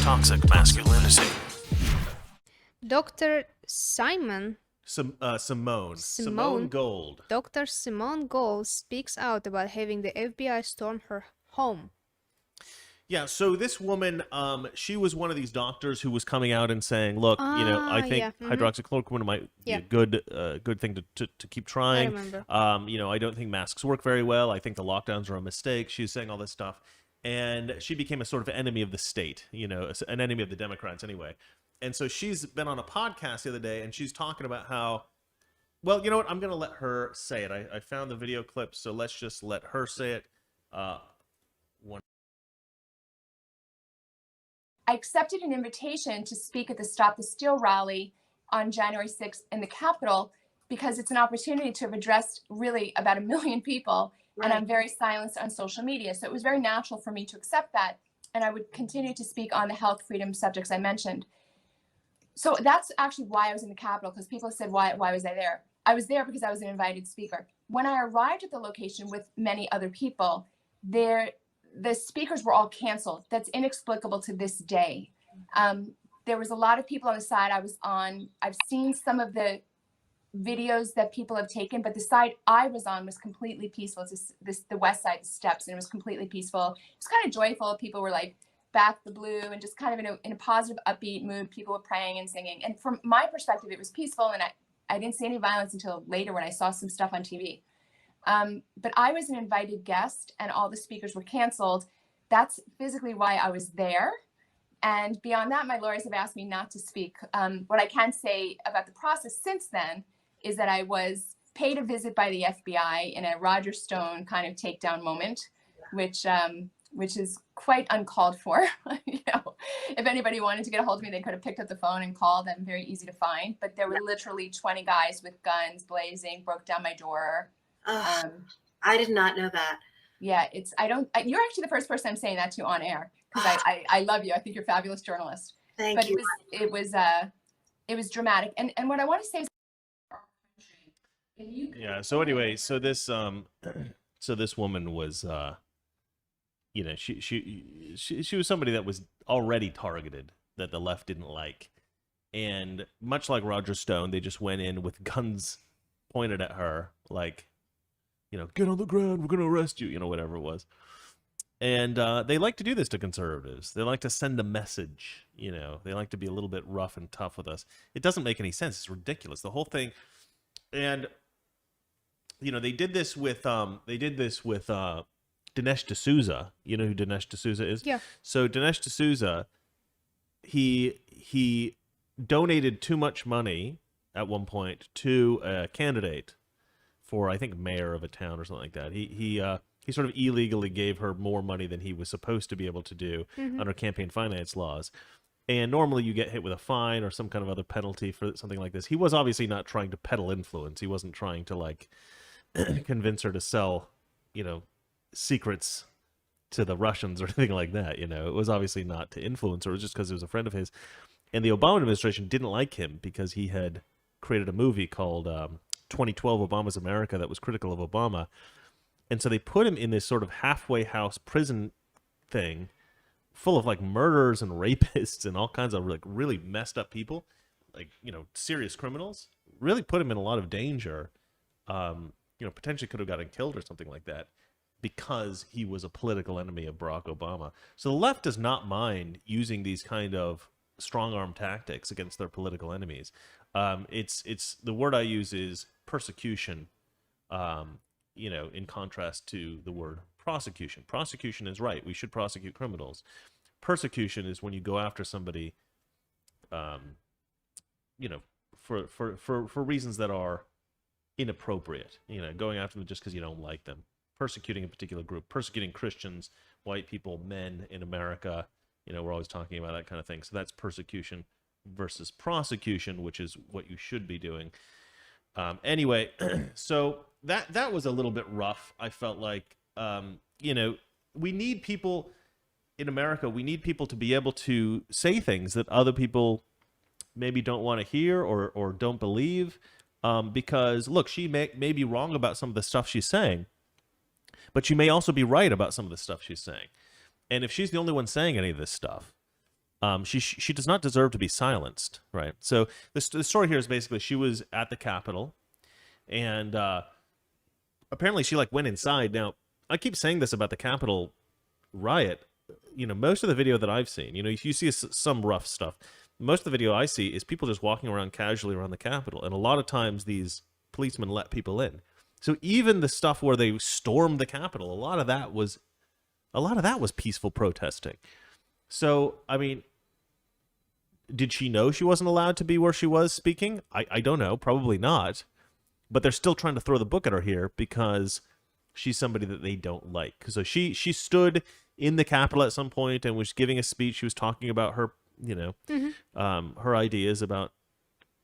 Toxic masculinity. Dr. Simone Simone Gold. Dr. Simone Gold speaks out about having the FBI storm her home. Yeah, so this woman, she was one of these doctors who was coming out and saying, "Look, I think hydroxychloroquine might be a good thing to keep trying. I remember. I don't think masks work very well. I think the lockdowns are a mistake." She was saying all this stuff, and she became a sort of enemy of the state, an enemy of the Democrats anyway. And so she's been on a podcast the other day, and she's talking about how, well, you know what? I'm going to let her say it. I found the video clip, so let's just let her say it. I accepted an invitation to speak at the Stop the Steal rally on January 6th in the Capitol because it's an opportunity to have addressed really about 1 million people, and I'm very silenced on social media. So it was very natural for me to accept that, and I would continue to speak on the health freedom subjects I mentioned. So that's actually why I was in the Capitol, because people said, why was I there? I was there because I was an invited speaker. When I arrived at the location with many other people, the speakers were all canceled. That's inexplicable to this day. There was a lot of people on the side I was on. I've seen some of the videos that people have taken, but the side I was on was completely peaceful. It's the west side steps, and it was completely peaceful. It was kind of joyful. People were like, back the blue, and just kind of in a positive, upbeat mood. People were praying and singing. And from my perspective, it was peaceful, and I didn't see any violence until later when I saw some stuff on TV. But I was an invited guest, and all the speakers were canceled. That's physically why I was there. And beyond that, my lawyers have asked me not to speak. What I can say about the process since then is that I was paid a visit by the FBI in a Roger Stone kind of takedown moment, which is quite uncalled for. If anybody wanted to get a hold of me, they could have picked up the phone and called. I'm very easy to find. But there were literally 20 guys with guns blazing, broke down my door. I did not know that. Yeah, you're actually the first person I'm saying that to on air, because I love you. I think you're a fabulous journalist. Thank you. It was dramatic. And what I want to say is, yeah. So anyway, so this woman was, she was somebody that was already targeted, that the left didn't like. And much like Roger Stone, they just went in with guns pointed at her, like, get on the ground, we're going to arrest you, whatever it was. And they like to do this to conservatives. They like to send a message, they like to be a little bit rough and tough with us. It doesn't make any sense. It's ridiculous, the whole thing. And, they did this with Dinesh D'Souza. You know who Dinesh D'Souza is? Yeah. So Dinesh D'Souza, he donated too much money at one point to a candidate for, I think, mayor of a town or something like that. He sort of illegally gave her more money than he was supposed to be able to do under campaign finance laws. And normally you get hit with a fine or some kind of other penalty for something like this. He was obviously not trying to peddle influence. He wasn't trying to, like, convince her to sell, secrets to the Russians or anything like that. It was obviously not to influence her. It was just because he was a friend of his. And the Obama administration didn't like him because he had created a movie called 2012 Obama's America that was critical of Obama. And so they put him in this sort of halfway house prison thing full of, like, murderers and rapists and all kinds of, like, really messed up people, like, serious criminals. Really put him in a lot of danger. Potentially could have gotten killed or something like that, because he was a political enemy of Barack Obama. So the left does not mind using these kind of strong-arm tactics against their political enemies. It's the word I use is persecution, in contrast to the word prosecution. Prosecution is right. We should prosecute criminals. Persecution is when you go after somebody, for reasons that are inappropriate. Going after them just because you don't like them. Persecuting a particular group, persecuting Christians, white people, men in America. We're always talking about that kind of thing. So that's persecution versus prosecution, which is what you should be doing. Anyway, so that was a little bit rough. I felt like, we need people in America. We need people to be able to say things that other people maybe don't want to hear or don't believe. Because, look, she may be wrong about some of the stuff she's saying, but she may also be right about some of the stuff she's saying. And if she's the only one saying any of this stuff, she does not deserve to be silenced, right? So the story here is basically she was at the Capitol, and apparently she like went inside. Now I keep saying this about the Capitol riot. Most of the video that I've seen, you see some rough stuff. Most of the video I see is people just walking around casually around the Capitol, and a lot of times these policemen let people in. So even the stuff where they stormed the Capitol, a lot of that was peaceful protesting. So, I mean, did she know she wasn't allowed to be where she was speaking? I don't know, probably not. But they're still trying to throw the book at her here because she's somebody that they don't like. So she stood in the Capitol at some point and was giving a speech. She was talking about her, her ideas about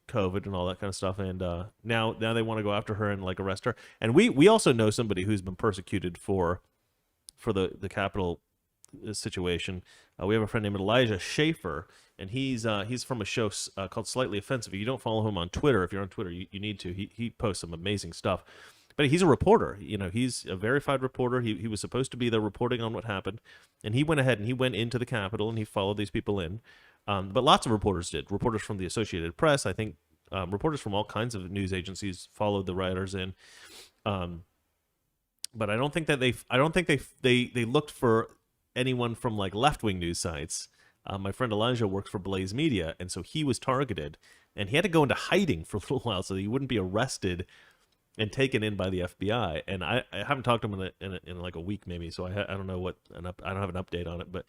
COVID and all that kind of stuff. And now they want to go after her and like arrest her. And we also know somebody who's been persecuted for the Capitol situation. We have a friend named Elijah Schaefer, and he's from a show called Slightly Offensive. If you don't follow him on Twitter, if you're on Twitter, you need to. He posts some amazing stuff. But he's a reporter. He's a verified reporter. He was supposed to be there reporting on what happened, and he went ahead and he went into the Capitol and he followed these people in. But lots of reporters did. Reporters from the Associated Press, I think, reporters from all kinds of news agencies followed the rioters in. But I don't think that they looked for anyone from like left-wing news sites. My friend Elijah works for Blaze Media, and so he was targeted, and he had to go into hiding for a little while so that he wouldn't be arrested and taken in by the FBI. And I haven't talked to him in like a week maybe, so I don't know I don't have an update on it, but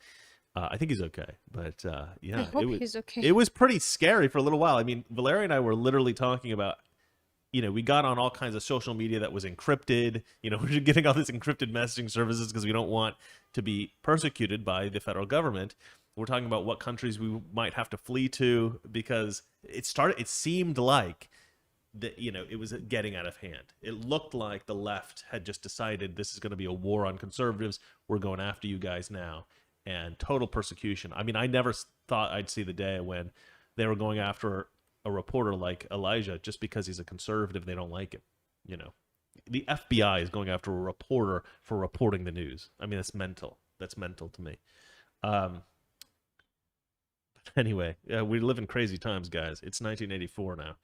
I think he's okay. But yeah, I hope he's okay. It was pretty scary for a little while. I mean, Valeria and I were literally talking about, we got on all kinds of social media that was encrypted. We're getting all these encrypted messaging services because we don't want to be persecuted by the federal government. We're talking about what countries we might have to flee to because it seemed like that, it was getting out of hand. It looked like the left had just decided this is going to be a war on conservatives. We're going after you guys now. And total persecution. I mean, I never thought I'd see the day when they were going after a reporter like Elijah just because he's a conservative. They don't like him. The FBI is going after a reporter for reporting the news. I mean, that's mental. That's mental to me. Anyway, we live in crazy times, guys. It's 1984 now.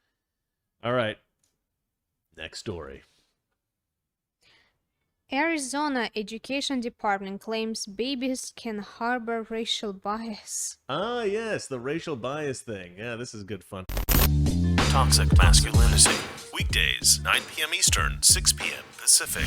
All right. Next story. Arizona Education Department claims babies can harbor racial bias. Ah, yes, the racial bias thing. Yeah, this is good fun. Toxic Masculinity. Weekdays, 9 p.m. Eastern, 6 p.m. Pacific.